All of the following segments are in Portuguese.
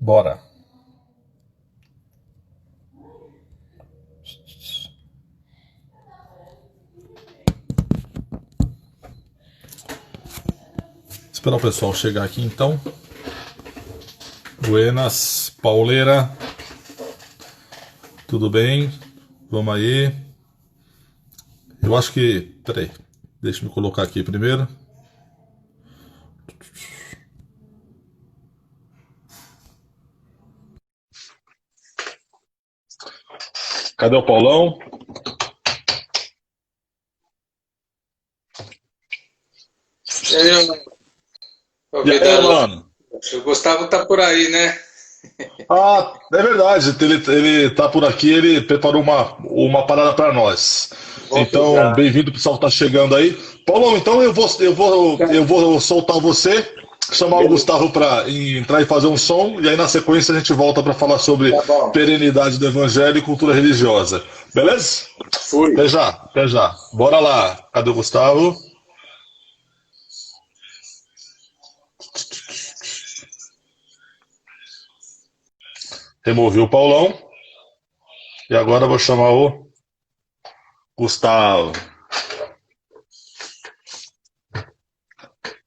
Bora. Esperar o pessoal chegar aqui então. Buenas, Pauleira. Tudo bem? Vamos aí. Eu acho que. Peraí. Deixa eu me colocar aqui primeiro. Cadê o Paulão? E aí, ô E aí, vida louca, mano? o Gustavo tá por aí, né? Ah, é verdade. Ele tá por aqui, ele preparou uma parada pra nós. Bom que Então, já. bem-vindo, pessoal que tá chegando aí. Paulão, então eu vou soltar você, chamar o Beleza, Gustavo pra entrar e fazer um som, e aí na sequência a gente volta pra falar sobre tá bom. perenidade do evangelho e cultura religiosa. Beleza? Fui. Até já, até já. Bora lá. Cadê o Gustavo? Removi o Paulão. E agora eu vou chamar o Gustavo.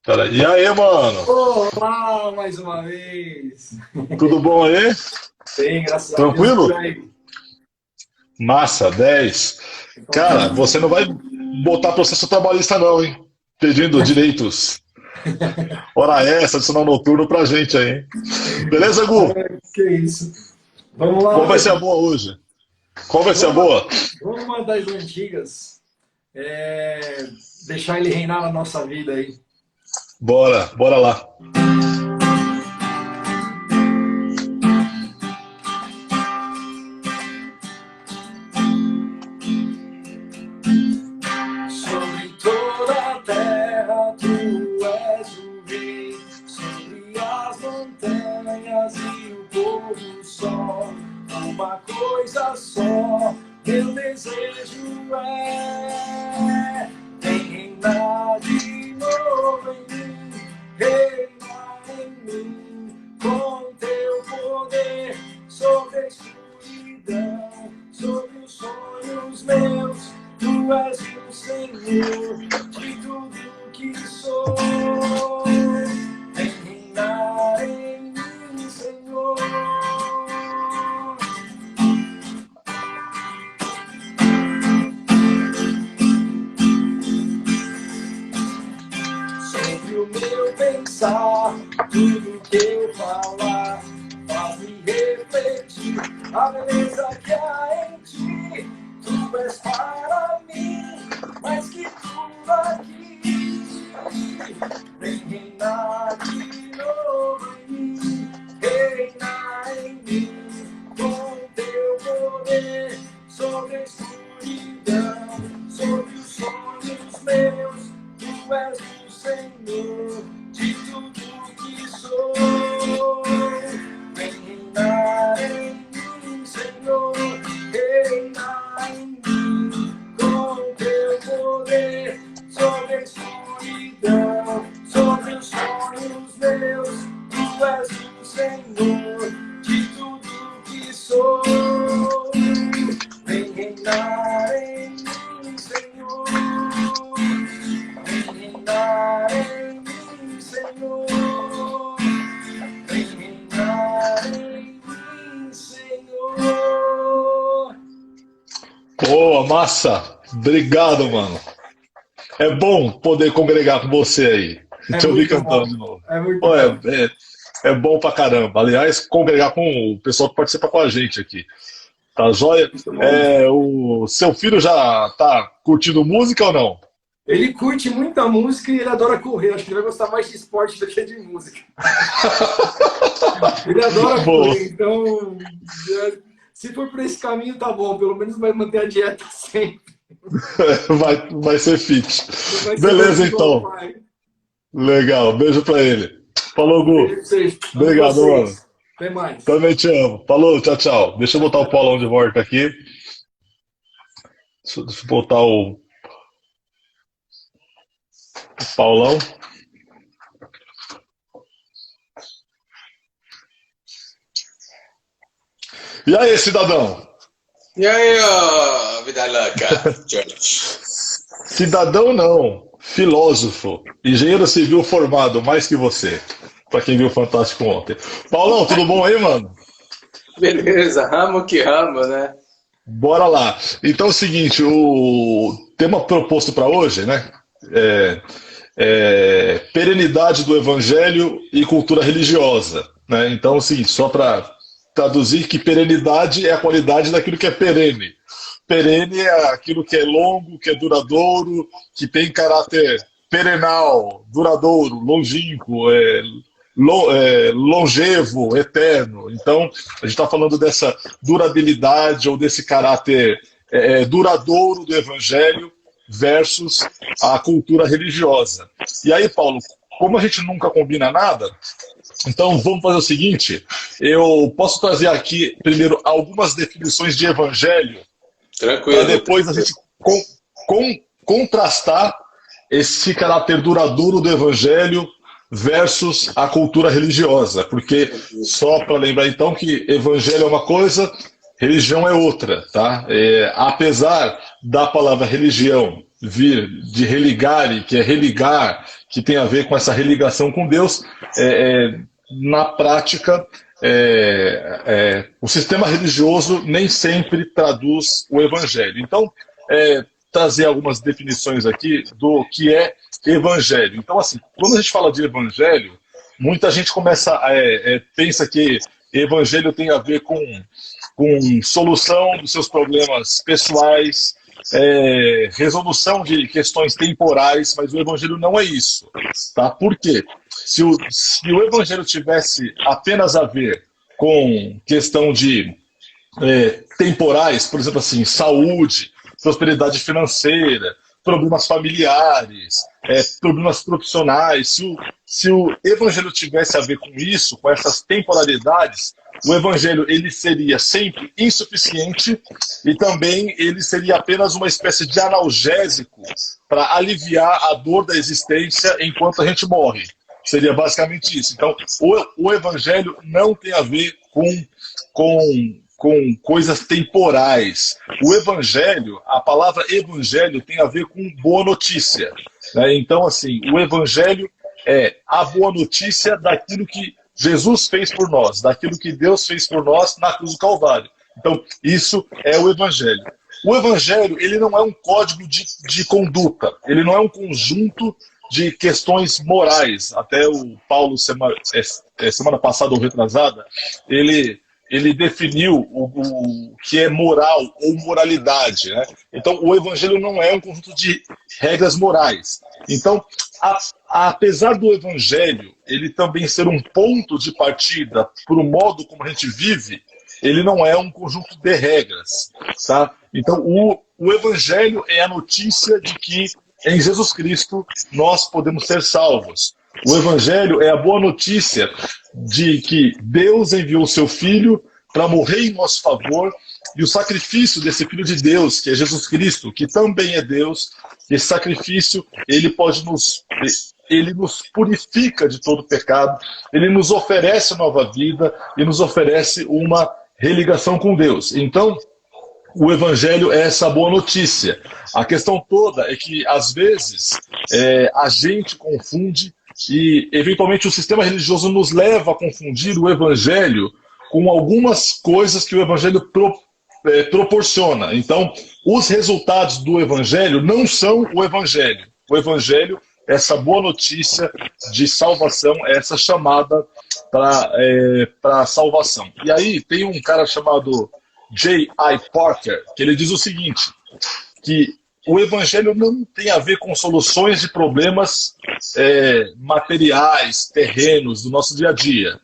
Pera aí. E aí, mano? Olá, mais uma vez. Tudo bom aí? Bem, graças a Deus e por Tranquilo? aí. Massa, 10. Cara, você não vai botar processo trabalhista não, hein? Pedindo direitos. Hora extra, adicional noturno pra gente aí, hein? Beleza, Gu? Que isso. Vamos lá Qual vai ser a hoje. boa hoje? Qual vai ser a Vamos, boa? vamos uma das antigas. É, deixar ele reinar na nossa vida aí. Bora, bora lá. Sobre toda a terra tu és o rei, sobre as montanhas e o pôr do sol. Uma coisa só, meu desejo é reinar de novo em mim, reinar em mim, com teu poder sobre a escuridão, sobre os sonhos meus. Tu és o Senhor de tudo que sou. Vem reinar em mim, Senhor. Sobre o meu pensar, tudo que eu falar, faz-me refletir a beleza que há em ti. Tu és para mim, mais que tudo aqui. Vem reinar de novo em mim, reinar em mim, com teu poder sobre a escuridão, sobre os sonhos meus. Tu és o Senhor de tudo que sou. Vem reinar em mim, Senhor, reinar em mim, com teu poder sobre a escuridão, sobre os sonhos meus. Tu és o Senhor de tudo que sou. Vem reinar em mim, Senhor. Vem reinar em mim, Senhor. Vem reinar em mim, Senhor. Boa, massa. Obrigado, mano. É bom poder congregar com você aí. É Te ouvir muito cantando bom. de novo. É muito Pô, bom. é bom pra caramba. Aliás, congregar com o pessoal que participa com a gente aqui. Tá joia? Muito bom. É, o seu filho já tá curtindo música ou não? Ele curte muita música e ele adora correr. Acho que ele vai gostar mais de esporte do que de música. Ele adora Boa, correr, então se for por esse caminho, tá bom. Pelo menos vai manter a dieta sempre. vai ser fit. Não vai ser Beleza, doce igual o então. pai. Legal, beijo pra ele. Falou, Beijo Gu. pra vocês. Amo Obrigado, mano. vocês. Até mais. Também te amo. Falou, tchau, tchau. Deixa eu Tchau, botar o tchau. Paulão de volta aqui. Deixa eu botar o Paulão. E aí, cidadão? E aí, ó, vida louca, George? Cidadão não, filósofo, engenheiro civil formado, mais que você. Pra quem viu o Fantástico ontem. Paulão, tudo bom aí, mano? Beleza, ramo que ramo, né? Bora lá. Então é o seguinte, o tema proposto para hoje, né? Perenidade do Evangelho e cultura religiosa, né? Então, é o seguinte, só para traduzir que perenidade é a qualidade daquilo que é perene. Perene é aquilo que é longo, que é duradouro, que tem caráter perenal, duradouro, longínquo, longevo, eterno. Então, a gente está falando dessa durabilidade ou desse caráter duradouro do Evangelho versus a cultura religiosa. E aí, Paulo, como a gente nunca combina nada, então vamos fazer o seguinte: eu posso trazer aqui primeiro algumas definições de Evangelho para Tranquilo. depois a gente contrastar esse caráter duradouro do Evangelho versus a cultura religiosa, porque só para lembrar então que Evangelho é uma coisa, religião é outra, tá? Apesar da palavra religião vir de religare, que é religar, que tem a ver com essa religação com Deus, na prática o sistema religioso nem sempre traduz o Evangelho. Então, trazer algumas definições aqui do que é Evangelho. Então, assim, quando a gente fala de Evangelho, muita gente pensa que Evangelho tem a ver com solução dos seus problemas pessoais, resolução de questões temporais, mas o Evangelho não é isso. Tá? Por quê? Se o Evangelho tivesse apenas a ver com questão de temporais, por exemplo, assim, saúde, prosperidade financeira, problemas familiares, problemas profissionais, se o Evangelho tivesse a ver com isso, com essas temporalidades, o Evangelho ele seria sempre insuficiente e também ele seria apenas uma espécie de analgésico para aliviar a dor da existência enquanto a gente morre. Seria basicamente isso. Então, o Evangelho não tem a ver com coisas temporais. O Evangelho, a palavra Evangelho tem a ver com boa notícia, né? Então, assim, o Evangelho é a boa notícia daquilo que Jesus fez por nós, daquilo que Deus fez por nós na cruz do Calvário. Então, isso é o Evangelho. O Evangelho, ele não é um código de conduta, ele não é um conjunto de questões morais. Até o Paulo, semana passada ou retrasada, ele definiu o que é moral ou moralidade, né? Então, o Evangelho não é um conjunto de regras morais. Então, apesar do Evangelho ele também ser um ponto de partida para o modo como a gente vive, ele não é um conjunto de regras, tá? Então, o Evangelho é a notícia de que em Jesus Cristo nós podemos ser salvos. O Evangelho é a boa notícia de que Deus enviou o seu Filho para morrer em nosso favor, e o sacrifício desse Filho de Deus, que é Jesus Cristo, que também é Deus, esse sacrifício ele nos purifica de todo pecado, ele nos oferece nova vida e nos oferece uma religação com Deus. Então, o Evangelho é essa boa notícia. A questão toda é que, às vezes, a gente confunde e, eventualmente, o sistema religioso nos leva a confundir o Evangelho com algumas coisas que o Evangelho proporciona. Então, os resultados do Evangelho não são o Evangelho. O Evangelho é essa boa notícia de salvação, é essa chamada para a salvação. E aí tem um cara chamado J.I. Parker, que ele diz o seguinte, que o Evangelho não tem a ver com soluções de problemas materiais, terrenos, do nosso dia a dia.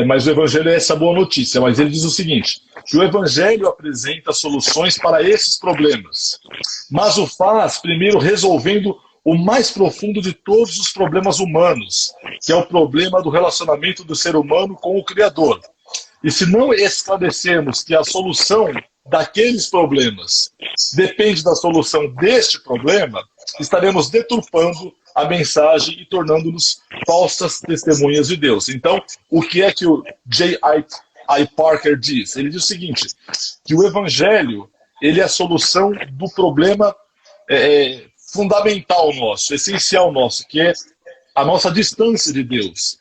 Mas o Evangelho é essa boa notícia. Mas ele diz o seguinte, que o Evangelho apresenta soluções para esses problemas, mas o faz primeiro resolvendo o mais profundo de todos os problemas humanos, que é o problema do relacionamento do ser humano com o Criador. E se não esclarecermos que a solução daqueles problemas depende da solução deste problema, estaremos deturpando a mensagem e tornando-nos falsas testemunhas de Deus. Então, o que é que o J.I. I. Parker diz? Ele diz o seguinte, que o evangelho ele é a solução do problema fundamental nosso, essencial nosso, que é a nossa distância de Deus.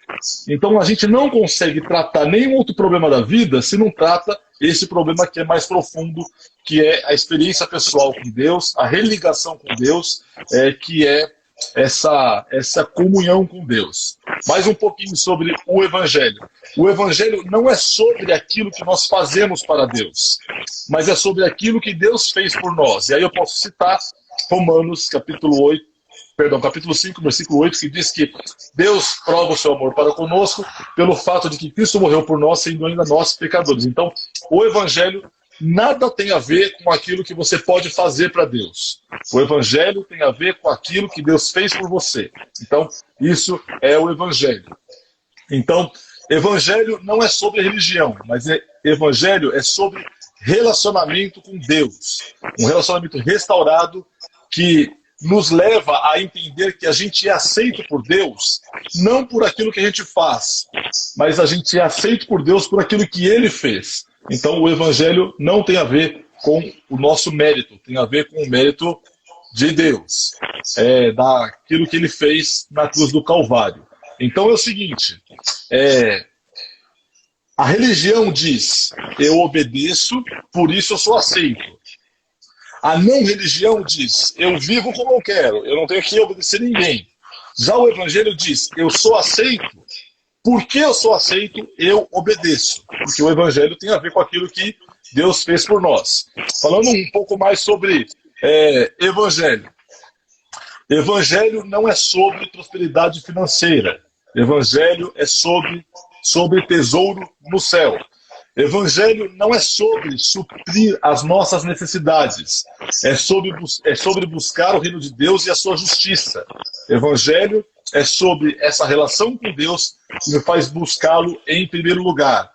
Então a gente não consegue tratar nenhum outro problema da vida se não trata esse problema que é mais profundo, que é a experiência pessoal com Deus, a religação com Deus, que é essa comunhão com Deus. Mais um pouquinho sobre o Evangelho. O Evangelho não é sobre aquilo que nós fazemos para Deus, mas é sobre aquilo que Deus fez por nós. E aí eu posso citar Romanos capítulo 5, versículo 8, que diz que Deus prova o seu amor para conosco pelo fato de que Cristo morreu por nós, sendo ainda nós pecadores. Então, o Evangelho nada tem a ver com aquilo que você pode fazer para Deus. O Evangelho tem a ver com aquilo que Deus fez por você. Então, isso é o Evangelho. Então, Evangelho não é sobre religião, mas Evangelho é sobre relacionamento com Deus. Um relacionamento restaurado que nos leva a entender que a gente é aceito por Deus, não por aquilo que a gente faz, mas a gente é aceito por Deus por aquilo que Ele fez. Então o Evangelho não tem a ver com o nosso mérito, tem a ver com o mérito de Deus, daquilo que Ele fez na cruz do Calvário. Então é o seguinte, a religião diz, eu obedeço, por isso eu sou aceito. A não-religião diz, eu vivo como eu quero, eu não tenho que obedecer a ninguém. Já o Evangelho diz, eu sou aceito, porque eu sou aceito, eu obedeço. Porque o Evangelho tem a ver com aquilo que Deus fez por nós. Falando um pouco mais sobre Evangelho. Evangelho não é sobre prosperidade financeira. Evangelho é sobre tesouro no céu. Evangelho não é sobre suprir as nossas necessidades, é sobre buscar o reino de Deus e a sua justiça. Evangelho é sobre essa relação com Deus que me faz buscá-lo em primeiro lugar.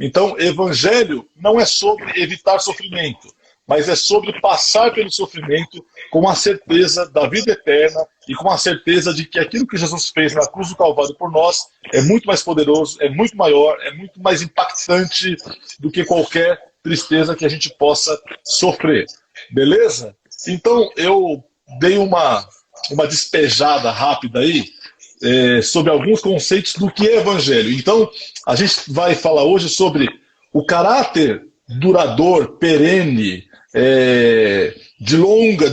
Então, Evangelho não é sobre evitar sofrimento, mas é sobre passar pelo sofrimento com a certeza da vida eterna e com a certeza de que aquilo que Jesus fez na cruz do Calvário por nós é muito mais poderoso, é muito maior, é muito mais impactante do que qualquer tristeza que a gente possa sofrer. Beleza? Então, eu dei uma despejada rápida aí sobre alguns conceitos do que é Evangelho. Então, a gente vai falar hoje sobre o caráter duradouro, perene, de longa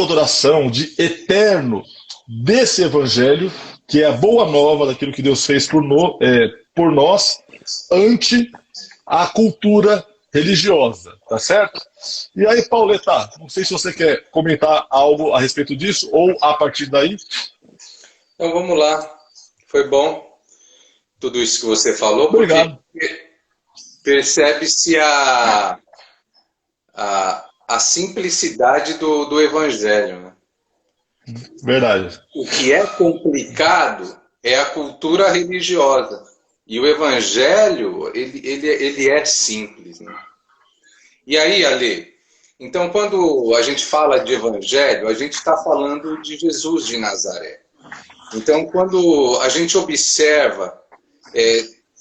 duração, de eterno desse Evangelho, que é a boa nova daquilo que Deus fez por nós, ante a cultura religiosa, tá certo? E aí, Pauleta, não sei se você quer comentar algo a respeito disso, ou a partir daí. Então vamos lá, foi bom tudo isso que você falou. Obrigado. Porque percebe-se a simplicidade do Evangelho, né? Verdade. O que é complicado é a cultura religiosa. E o Evangelho, ele é simples, né? E aí, Ale, então quando a gente fala de Evangelho, a gente está falando de Jesus de Nazaré. Então, quando a gente observa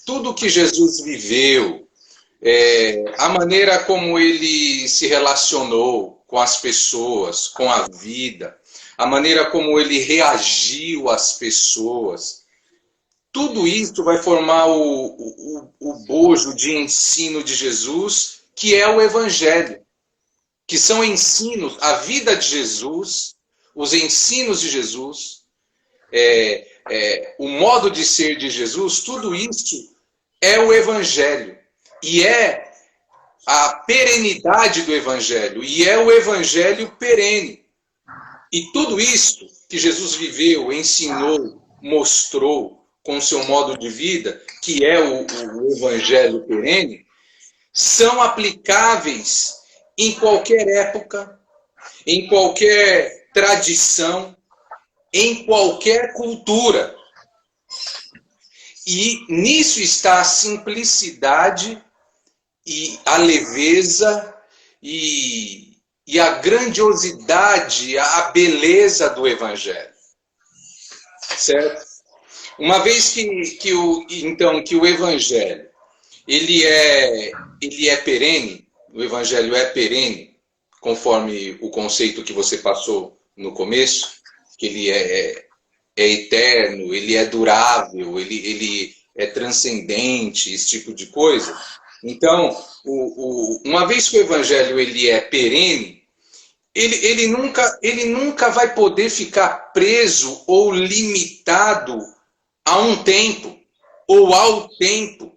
tudo que Jesus viveu, a maneira como ele se relacionou com as pessoas, com a vida, a maneira como ele reagiu às pessoas, tudo isso vai formar o bojo de ensino de Jesus, que é o Evangelho, que são ensinos, a vida de Jesus, os ensinos de Jesus, o modo de ser de Jesus, tudo isso é o Evangelho. E é a perenidade do Evangelho. E é o Evangelho perene. E tudo isso que Jesus viveu, ensinou, mostrou com o seu modo de vida, que é o Evangelho perene, são aplicáveis em qualquer época, em qualquer tradição, em qualquer cultura. E nisso está a simplicidade e a leveza e a grandiosidade, a beleza do Evangelho. Certo? Uma vez que o Evangelho ele é perene, o evangelho é perene, conforme o conceito que você passou no começo, que ele é eterno, ele é durável, ele é transcendente, esse tipo de coisa. Então, uma vez que o evangelho ele é perene, ele nunca vai poder ficar preso ou limitado a um tempo ou ao tempo.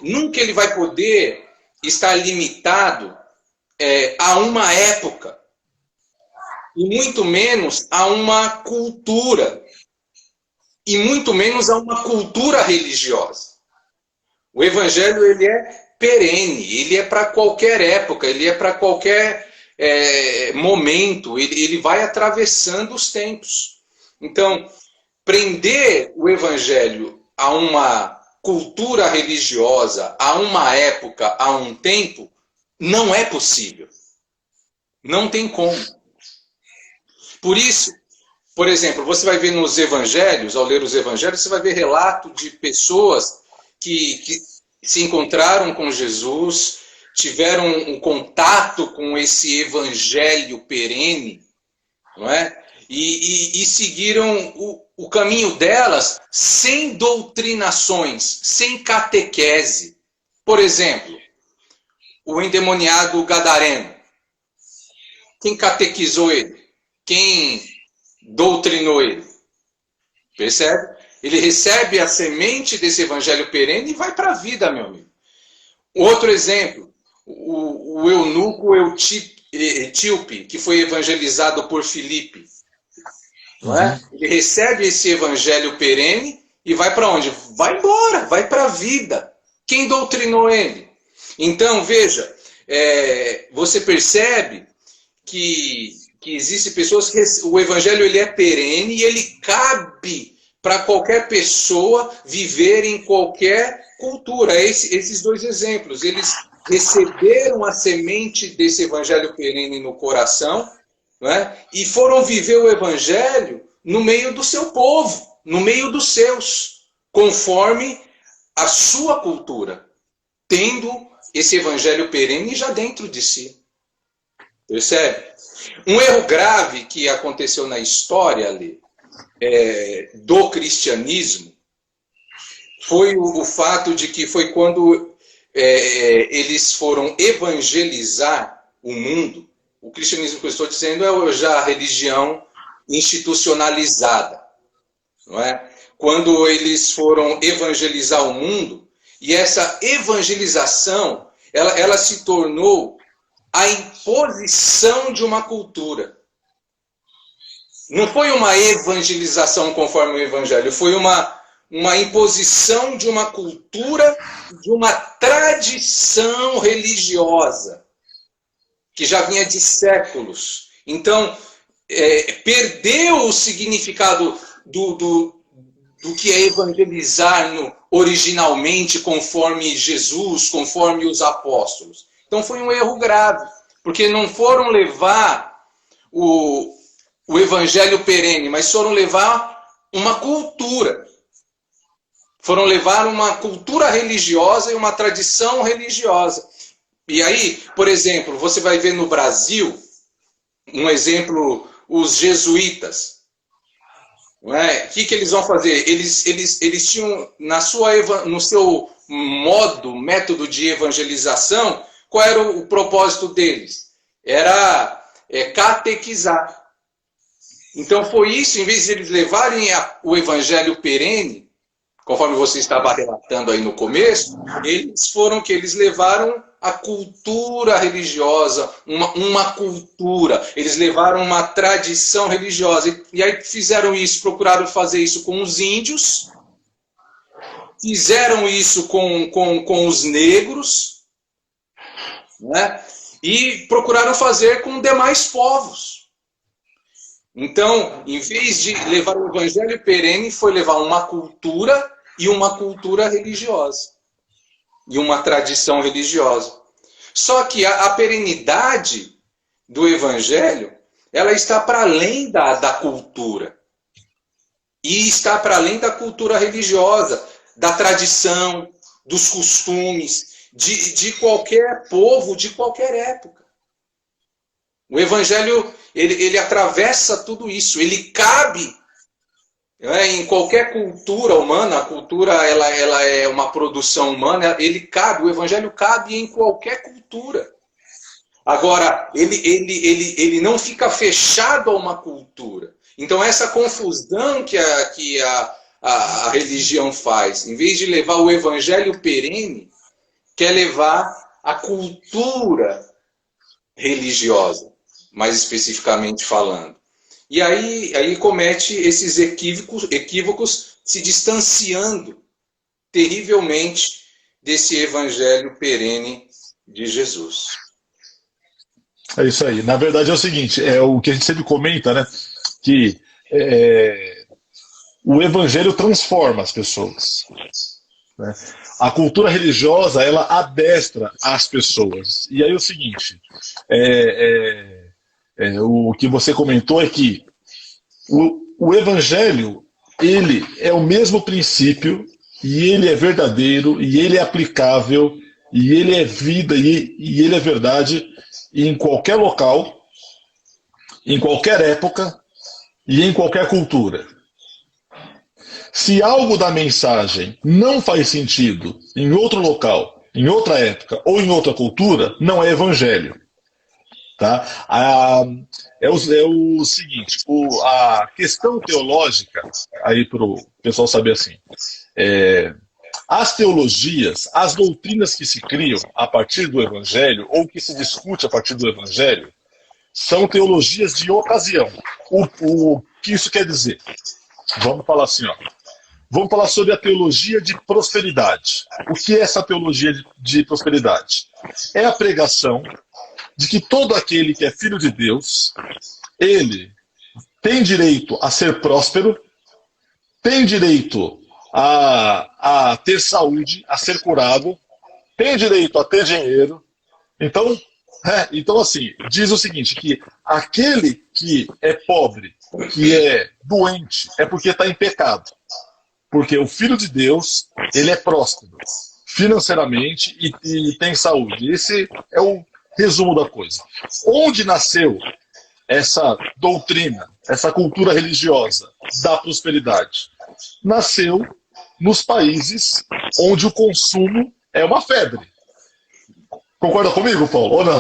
Nunca ele vai poder estar limitado a uma época, e muito menos a uma cultura, e muito menos a uma cultura religiosa. O evangelho ele é perene, ele é para qualquer época, ele é para qualquer momento, ele vai atravessando os tempos. Então, prender o evangelho a uma cultura religiosa, a uma época, a um tempo, não é possível. Não tem como. Por isso, por exemplo, você vai ver nos evangelhos, ao ler os evangelhos, você vai ver relato de pessoas que se encontraram com Jesus, tiveram um contato com esse evangelho perene, não é? E seguiram o caminho delas sem doutrinações, sem catequese. Por exemplo, o endemoniado gadareno. Quem catequizou ele? Quem doutrinou ele? Percebe? Ele recebe a semente desse evangelho perene e vai para a vida, meu amigo. Outro exemplo, o eunuco etíope, que foi evangelizado por Filipe. Não é? Ele recebe esse evangelho perene e vai para onde? Vai embora, vai para a vida. Quem doutrinou ele? Então, veja, você percebe que existem pessoas que o evangelho ele é perene e ele cabe para qualquer pessoa viver em qualquer cultura. Esses dois exemplos, eles receberam a semente desse evangelho perene no coração, não é? E foram viver o evangelho no meio do seu povo, no meio dos seus, conforme a sua cultura, tendo esse evangelho perene já dentro de si. Percebe? Um erro grave que aconteceu na história do cristianismo foi o fato de que foi quando eles foram evangelizar o mundo. O cristianismo que eu estou dizendo é já a religião institucionalizada, não é? Quando eles foram evangelizar o mundo, e essa evangelização ela se tornou a imposição de uma cultura. Não foi uma evangelização conforme o evangelho, foi uma imposição de uma cultura, de uma tradição religiosa, que já vinha de séculos. Então, perdeu o significado do que é evangelizar originalmente, conforme Jesus, conforme os apóstolos. Então foi um erro grave, porque não foram levar o evangelho perene, mas foram levar uma cultura. Foram levar uma cultura religiosa e uma tradição religiosa. E aí, por exemplo, você vai ver no Brasil, um exemplo, os jesuítas. Não é? O que eles vão fazer? Eles tinham, no seu método de evangelização, qual era o propósito deles? Era catequizar. Então foi isso, em vez de eles levarem o evangelho perene, conforme você estava relatando aí no começo, eles levaram a cultura religiosa, uma cultura. Eles levaram uma tradição religiosa. E aí fizeram isso, procuraram fazer isso com os índios, fizeram isso com os negros, né? E procuraram fazer com demais povos. Então, em vez de levar o evangelho perene, foi levar uma cultura e uma cultura religiosa. E uma tradição religiosa. Só que a perenidade do evangelho, ela está para além da cultura. E está para além da cultura religiosa, da tradição, dos costumes de qualquer povo, de qualquer época. O Evangelho, ele atravessa tudo isso, ele cabe, né, em qualquer cultura humana. A cultura ela é uma produção humana, o Evangelho cabe em qualquer cultura. Agora, ele não fica fechado a uma cultura. Então, essa confusão que a religião faz, em vez de levar o evangelho perene, quer levar a cultura religiosa, mais especificamente falando. E aí comete esses equívocos, se distanciando terrivelmente desse evangelho perene de Jesus. É isso aí. Na verdade é o seguinte, é o que a gente sempre comenta, né? Que o evangelho transforma as pessoas, né? A cultura religiosa, ela adestra as pessoas. E aí é o seguinte, o que você comentou é que o evangelho, ele é o mesmo princípio, e ele é verdadeiro, e ele é aplicável, e ele é vida, e ele é verdade em qualquer local, em qualquer época e em qualquer cultura. Se algo da mensagem não faz sentido em outro local, em outra época ou em outra cultura, não é evangelho. Tá? É o seguinte, a questão teológica, aí para o pessoal saber assim, as teologias, as doutrinas que se criam a partir do evangelho, ou que se discute a partir do evangelho, são teologias de ocasião. O que isso quer dizer? Vamos falar assim, ó. Vamos falar sobre a teologia de prosperidade. O que é essa teologia de prosperidade? É a pregação de que todo aquele que é filho de Deus, ele tem direito a ser próspero, tem direito a ter saúde, a ser curado, tem direito a ter dinheiro. Então, assim, diz o seguinte, que aquele que é pobre, que é doente, é porque está em pecado. Porque o Filho de Deus, ele é próspero, financeiramente e tem saúde. Esse é o resumo da coisa. Onde nasceu essa doutrina, essa cultura religiosa da prosperidade? Nasceu nos países onde o consumo é uma febre. Concorda comigo, Paulo, ou não?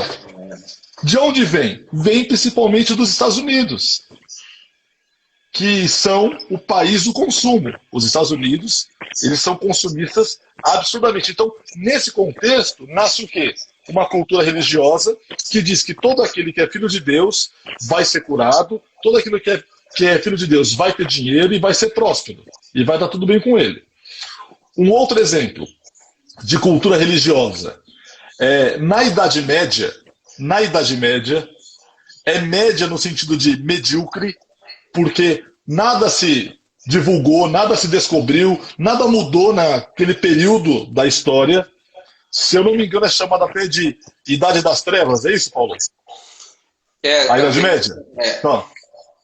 De onde vem? Vem principalmente dos Estados Unidos, que são o país do consumo. Os Estados Unidos, eles são consumistas absurdamente. Então, nesse contexto, nasce o quê? Uma cultura religiosa que diz que todo aquele que é filho de Deus vai ser curado, todo aquele que é filho de Deus vai ter dinheiro e vai ser próspero, e vai dar tudo bem com ele. Um outro exemplo de cultura religiosa. Na Idade Média, é média no sentido de medíocre, porque nada se divulgou, nada se descobriu, nada mudou naquele período da história. Se eu não me engano, é chamada até de Idade das Trevas, é isso, Paulo? A Idade Média?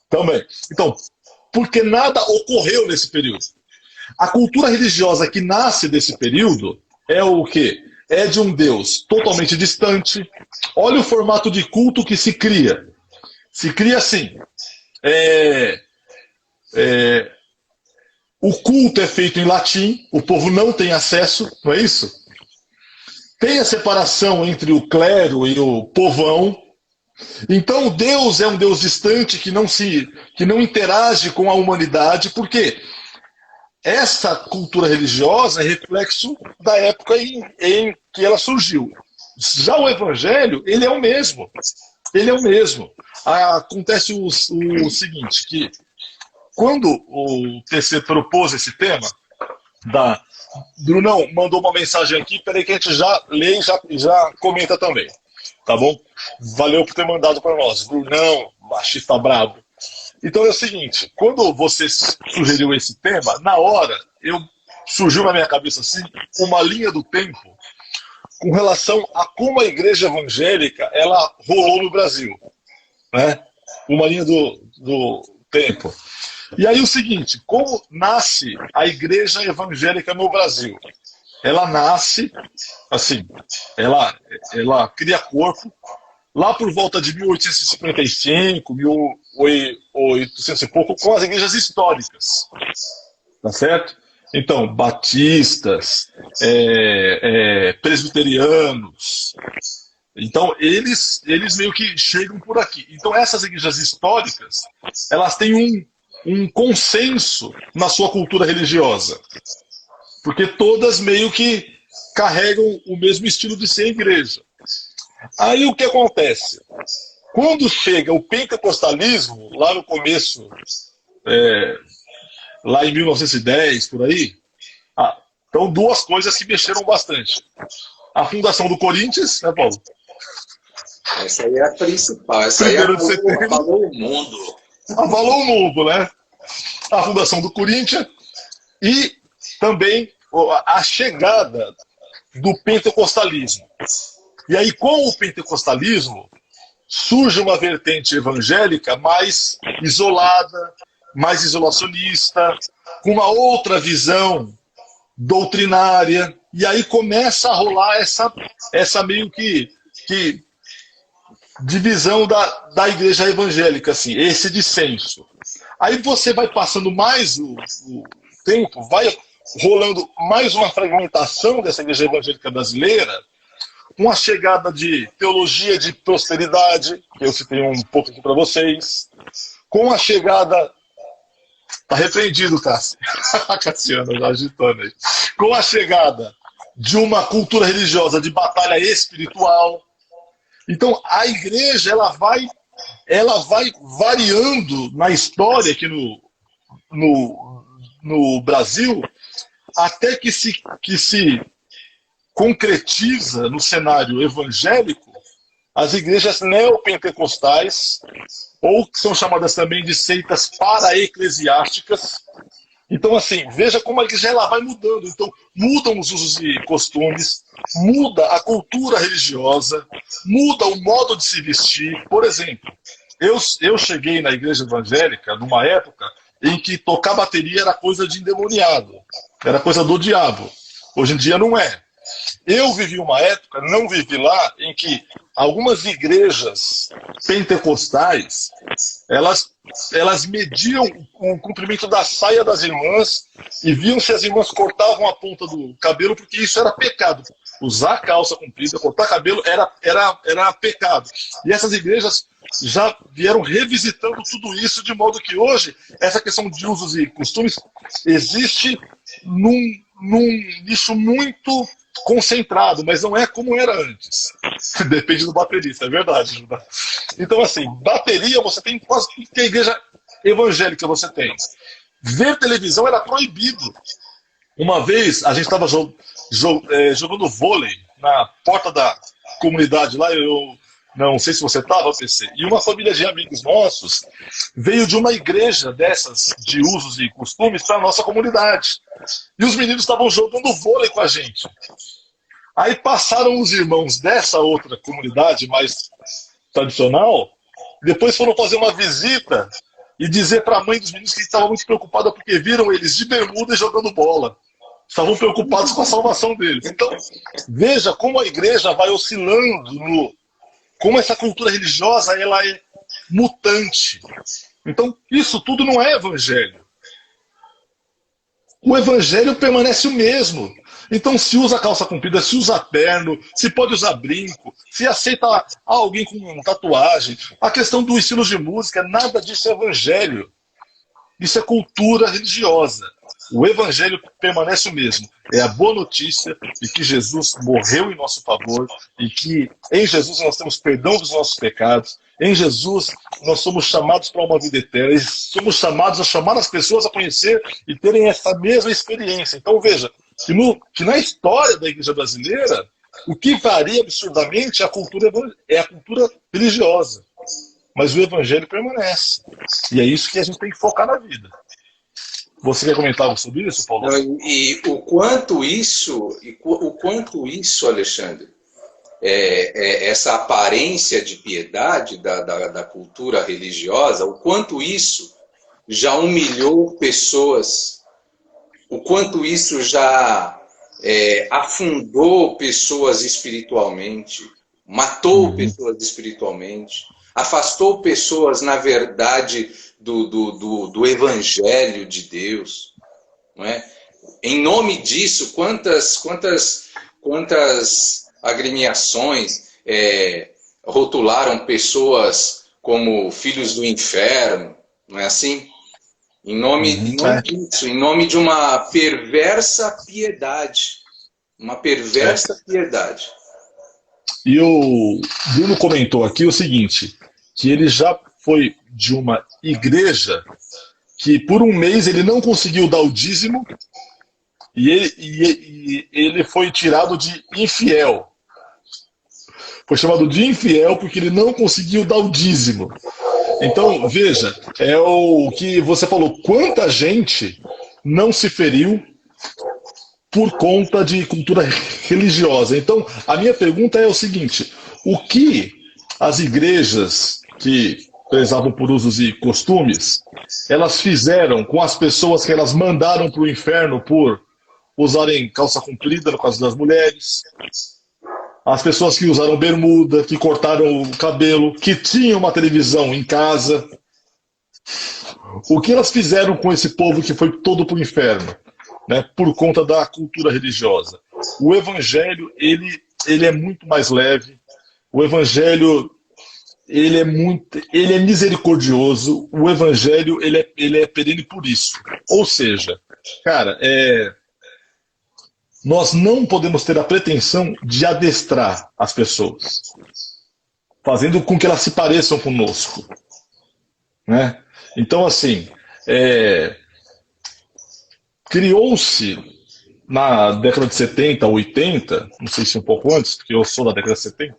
Também. Então, porque nada ocorreu nesse período. A cultura religiosa que nasce desse período é o quê? É de um Deus totalmente distante. Olha o formato de culto que se cria. Se cria assim. O culto é feito em latim, o povo não tem acesso, não é isso? Tem a separação entre o clero e o povão. Então Deus é um Deus distante que não interage com a humanidade, porque essa cultura religiosa é reflexo da época em que ela surgiu. Já o evangelho, ele é o mesmo. Ele é o mesmo. Acontece o seguinte, que quando o TC propôs esse tema, Brunão mandou uma mensagem aqui, peraí que a gente já lê e já comenta também. Tá bom? Valeu por ter mandado para nós. Brunão, machista brabo. Então é o seguinte, quando você sugeriu esse tema, na hora, surgiu na minha cabeça assim, uma linha do tempo com relação a como a igreja evangélica ela rolou no Brasil. Né? Uma linha do tempo. E aí o seguinte, como nasce a igreja evangélica no Brasil? ela nasce, assim, ela cria corpo, lá por volta de 1855, 1800 e pouco, com as igrejas históricas, tá certo? Então, batistas, presbiterianos, então eles meio que chegam por aqui. Então, essas igrejas históricas, elas têm um consenso na sua cultura religiosa, porque todas meio que carregam o mesmo estilo de ser igreja. Aí o que acontece? Quando chega o pentecostalismo, lá no começo, lá em 1910, por aí, então duas coisas que mexeram bastante. A fundação do Corinthians, né, Paulo? Essa aí é a principal, essa aí abalou o mundo. Abalou o mundo, né? A fundação do Corinthians e também a chegada do pentecostalismo. E aí, com o pentecostalismo, surge uma vertente evangélica mais isolada, mais isolacionista, com uma outra visão doutrinária, e aí começa a rolar essa meio que divisão da igreja evangélica, assim, esse dissenso. Aí você vai passando mais o tempo, vai rolando mais uma fragmentação dessa igreja evangélica brasileira, com a chegada de teologia de prosperidade, que eu citei um pouco aqui para vocês, com a chegada... Está repreendido, Cássio. A Cassiana já agitando aí. Com a chegada de uma cultura religiosa de batalha espiritual. Então, a igreja ela vai variando na história aqui no Brasil, até que se concretiza no cenário evangélico as igrejas neopentecostais, ou que são chamadas também de seitas para-eclesiásticas. Então, assim, veja como a igreja ela vai mudando. Então, mudam os usos e costumes, muda a cultura religiosa, muda o modo de se vestir. Por exemplo, eu cheguei na igreja evangélica numa época em que tocar bateria era coisa de endemoniado, era coisa do diabo. Hoje em dia não é. Eu vivi uma época, não vivi lá, em que algumas igrejas pentecostais, elas mediam o comprimento da saia das irmãs e viam se as irmãs cortavam a ponta do cabelo, porque isso era pecado. Usar calça comprida, cortar cabelo era pecado. E essas igrejas já vieram revisitando tudo isso, de modo que hoje essa questão de usos e costumes existe num nicho muito concentrado, mas não é como era antes. Depende do baterista, é verdade, Judá. Então, assim, bateria você tem quase tudo que a igreja evangélica você tem. Ver televisão era proibido. Uma vez a gente estava jogando vôlei na porta da comunidade lá, eu não sei se você estava, PC, e uma família de amigos nossos veio de uma igreja dessas de usos e costumes para a nossa comunidade. E os meninos estavam jogando vôlei com a gente. Aí passaram os irmãos dessa outra comunidade mais tradicional, depois foram fazer uma visita e dizer para a mãe dos meninos que estava muito preocupada porque viram eles de bermuda e jogando bola. Estavam preocupados com a salvação deles. Então, veja como a igreja vai oscilando, como essa cultura religiosa ela é mutante. Então, isso tudo não é evangelho. O evangelho permanece o mesmo. Então, se usa calça comprida, se usa terno, se pode usar brinco, se aceita alguém com tatuagem. A questão do estilo de música, nada disso é evangelho. Isso é cultura religiosa. O evangelho permanece o mesmo. É a boa notícia de que Jesus morreu em nosso favor e que em Jesus nós temos perdão dos nossos pecados. Em Jesus nós somos chamados para uma vida eterna. E somos chamados a chamar as pessoas a conhecer e terem essa mesma experiência. Então veja, que na história da igreja brasileira, o que varia absurdamente é a cultura religiosa. Mas o evangelho permanece. E é isso que a gente tem que focar na vida. Você quer comentar algo sobre isso, Paulo? E o quanto isso, Alexandre, essa aparência de piedade da cultura religiosa, o quanto isso já humilhou pessoas, o quanto isso já afundou pessoas espiritualmente, matou pessoas espiritualmente, afastou pessoas, na verdade, do Evangelho de Deus, não é? Em nome disso, quantas agremiações rotularam pessoas como filhos do inferno, não é assim? Em nome disso, em nome de uma perversa piedade. Uma perversa piedade. E o Bruno comentou aqui o seguinte, que ele já foi de uma igreja que por um mês ele não conseguiu dar o dízimo e ele foi tirado de infiel. Foi chamado de infiel porque ele não conseguiu dar o dízimo. Então, veja, é o que você falou, quanta gente não se feriu por conta de cultura religiosa. Então, a minha pergunta é o seguinte, o que as igrejas que prezavam por usos e costumes, elas fizeram com as pessoas que elas mandaram para o inferno por usarem calça comprida, no caso das mulheres, as pessoas que usaram bermuda, que cortaram o cabelo, que tinham uma televisão em casa. O que elas fizeram com esse povo que foi todo para o inferno, né, por conta da cultura religiosa? O evangelho, ele é muito mais leve. O evangelho, ele é misericordioso. O evangelho, ele é perene por isso. Ou seja, cara, nós não podemos ter a pretensão de adestrar as pessoas, fazendo com que elas se pareçam conosco, né? Então, assim, criou-se na década de 70, 80, não sei se um pouco antes, porque eu sou da década de 70,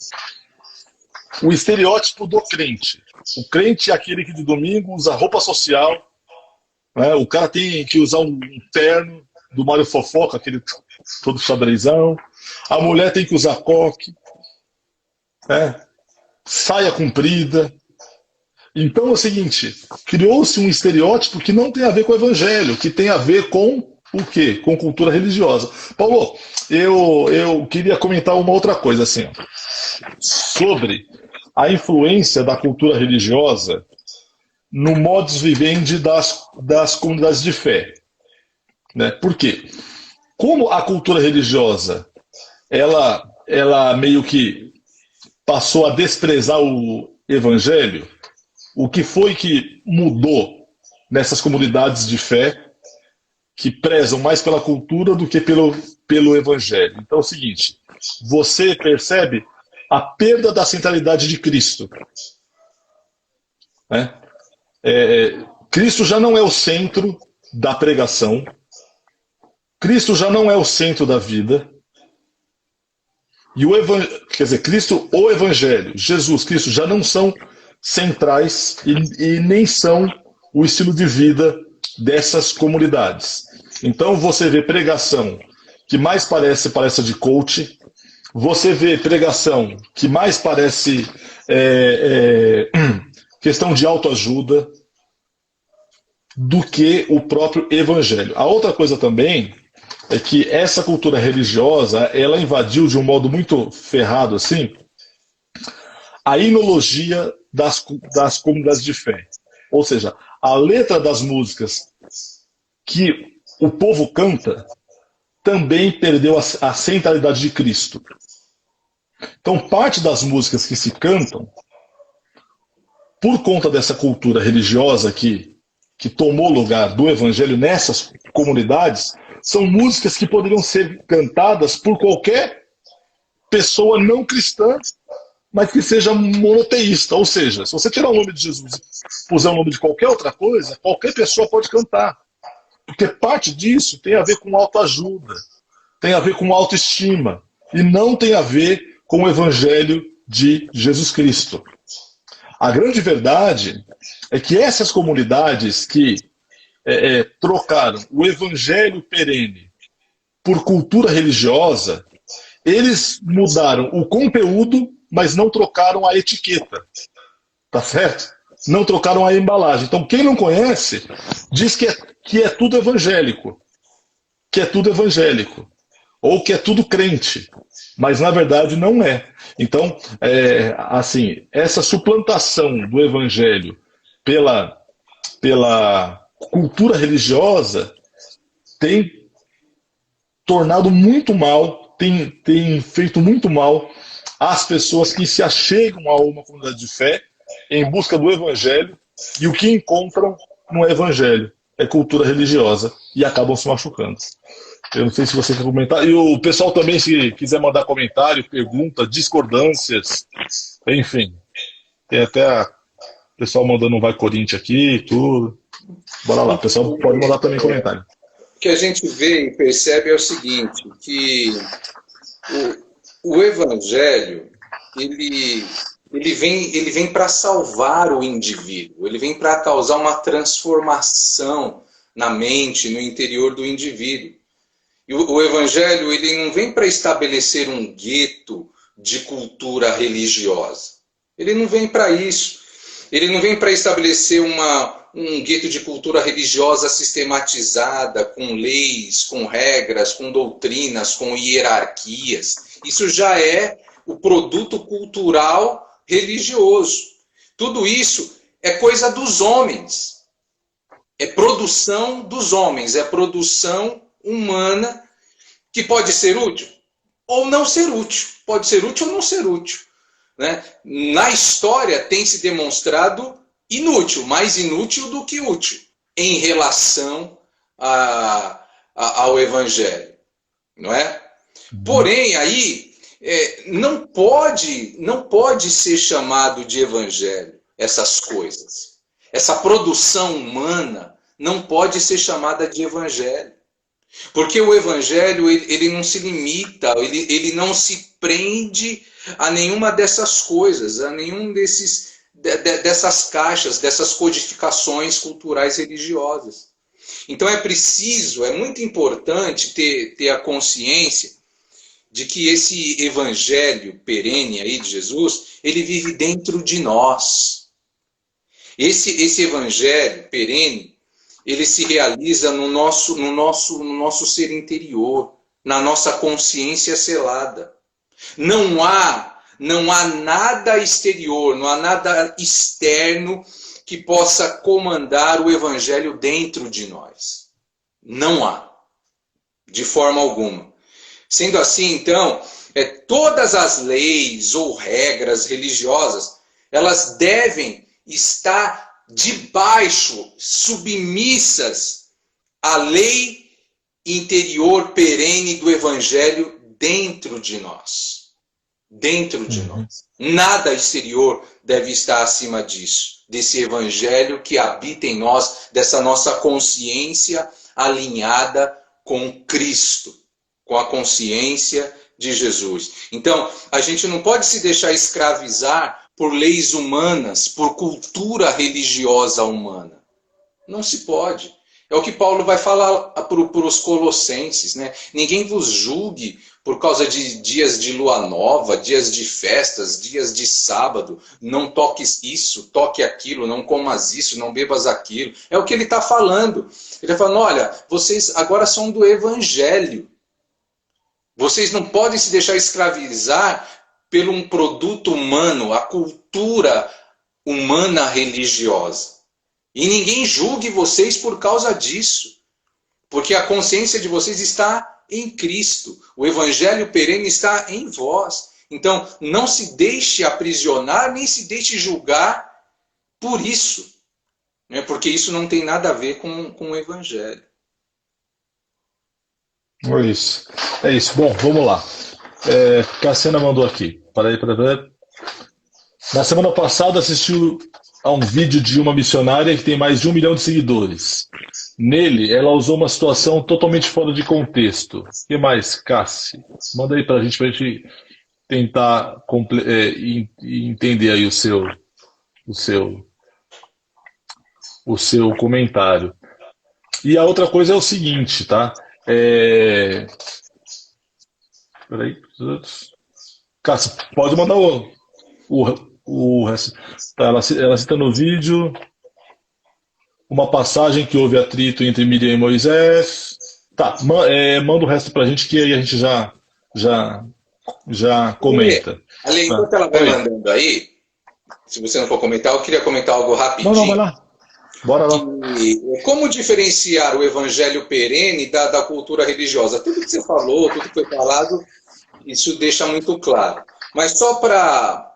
o estereótipo do crente. O crente é aquele que de domingo usa roupa social, né? O cara tem que usar um terno do Mário Fofoca, aquele todo xadrezão. A mulher tem que usar coque, né? Saia comprida. Então é o seguinte, criou-se um estereótipo que não tem a ver com o evangelho, que tem a ver com o quê? Com cultura religiosa. Paulo, eu queria comentar uma outra coisa assim, sobre a influência da cultura religiosa no modus vivendi das comunidades de fé, né? Por quê? Como a cultura religiosa ela meio que passou a desprezar o evangelho, o que foi que mudou nessas comunidades de fé que prezam mais pela cultura do que pelo evangelho? Então é o seguinte, você percebe a perda da centralidade de Cristo, né? Cristo já não é o centro da pregação, Cristo já não é o centro da vida, e quer dizer, Cristo, o Evangelho, Jesus, Cristo já não são centrais e nem são o estilo de vida dessas comunidades. Então você vê pregação que mais parece palestra de coach, você vê pregação que mais parece questão de autoajuda do que o próprio Evangelho. A outra coisa também é que essa cultura religiosa, ela invadiu de um modo muito ferrado assim a inologia das comunidades de fé. Ou seja, a letra das músicas que o povo canta também perdeu a centralidade de Cristo. Então, parte das músicas que se cantam, por conta dessa cultura religiosa que tomou lugar do evangelho nessas comunidades, são músicas que poderiam ser cantadas por qualquer pessoa não cristã, mas que seja monoteísta. Ou seja, se você tirar o nome de Jesus e puser o nome de qualquer outra coisa, qualquer pessoa pode cantar. Porque parte disso tem a ver com autoajuda, tem a ver com autoestima, e não tem a ver com o evangelho de Jesus Cristo. A grande verdade é que essas comunidades que trocaram o evangelho perene por cultura religiosa, eles mudaram o conteúdo, mas não trocaram a etiqueta. Tá certo? Não trocaram a embalagem. Então, quem não conhece, diz que é tudo evangélico. Que é tudo evangélico. ou que é tudo crente, mas na verdade não é. Então, assim, essa suplantação do evangelho pela cultura religiosa tem tornado muito mal, tem feito muito mal às pessoas que se achegam a uma comunidade de fé em busca do evangelho, e o que encontram no evangelho é cultura religiosa e acabam se machucando. Eu não sei se você quer comentar. E o pessoal também, se quiser mandar comentário, pergunta, discordâncias, enfim. Tem até o pessoal mandando um Vai Corinthians aqui e tudo. Bora lá, o pessoal pode mandar também comentário. O que a gente vê e percebe é o seguinte, que o Evangelho, ele vem para salvar o indivíduo, ele vem para causar uma transformação na mente, no interior do indivíduo. E o Evangelho, ele não vem para estabelecer um gueto de cultura religiosa. Ele não vem para isso. Ele não vem para estabelecer um gueto de cultura religiosa sistematizada, com leis, com regras, com doutrinas, com hierarquias. Isso já é o produto cultural religioso. Tudo isso é coisa dos homens. É produção dos homens, é produção humana que pode ser útil ou não ser útil. Pode ser útil ou não ser útil. Né? Na história tem se demonstrado inútil, mais inútil do que útil, em relação ao Evangelho. Não é? Porém, aí não pode ser chamado de Evangelho essas coisas. Essa produção humana não pode ser chamada de Evangelho. Porque o Evangelho ele não se limita, ele não se prende a nenhuma dessas coisas, a nenhum dessas caixas, dessas codificações culturais religiosas. Então é muito importante ter a consciência de que esse Evangelho perene aí de Jesus, ele vive dentro de nós. Esse Evangelho perene, ele se realiza no nosso ser interior, na nossa consciência selada. Não há nada exterior, não há nada externo que possa comandar o Evangelho dentro de nós. Não há, de forma alguma. Sendo assim, então, todas as leis ou regras religiosas, elas devem estar debaixo, submissas à lei interior perene do Evangelho dentro de nós. Dentro de nós. Nada exterior deve estar acima disso, desse Evangelho que habita em nós, dessa nossa consciência alinhada com Cristo, com a consciência de Jesus. Então, a gente não pode se deixar escravizar por leis humanas, por cultura religiosa humana. Não se pode. É o que Paulo vai falar para os colossenses, né? Ninguém vos julgue por causa de dias de lua nova, dias de festas, dias de sábado. Não toques isso, toque aquilo, não comas isso, não bebas aquilo. É o que ele está falando. Ele está falando, olha, vocês agora são do Evangelho. Vocês não podem se deixar escravizar pelo um produto humano, a cultura humana religiosa. E ninguém julgue vocês por causa disso. Porque a consciência de vocês está em Cristo. O Evangelho perene está em vós. Então, não se deixe aprisionar, nem se deixe julgar por isso. Né? Porque isso não tem nada a ver com o Evangelho. É isso. Bom, vamos lá. Cassiana mandou aqui. Peraí. Na semana passada assistiu a um vídeo de uma missionária que tem mais de 1 milhão de seguidores. Nele, ela usou uma situação totalmente fora de contexto. O que mais, Cassi? Manda aí pra gente tentar entender aí o seu comentário. E a outra coisa é o seguinte, tá? Peraí. Cássio, pode mandar o resto. Tá, ela cita no vídeo uma passagem que houve atrito entre Miriam e Moisés. Tá, manda o resto pra gente que aí a gente já comenta. Ale, enquanto ela vai mandando aí, se você não for comentar, eu queria comentar algo rapidinho. Não, vai lá. Bora lá. Como diferenciar o evangelho perene da cultura religiosa? Tudo que você falou, tudo que foi falado, isso deixa muito claro. Mas só para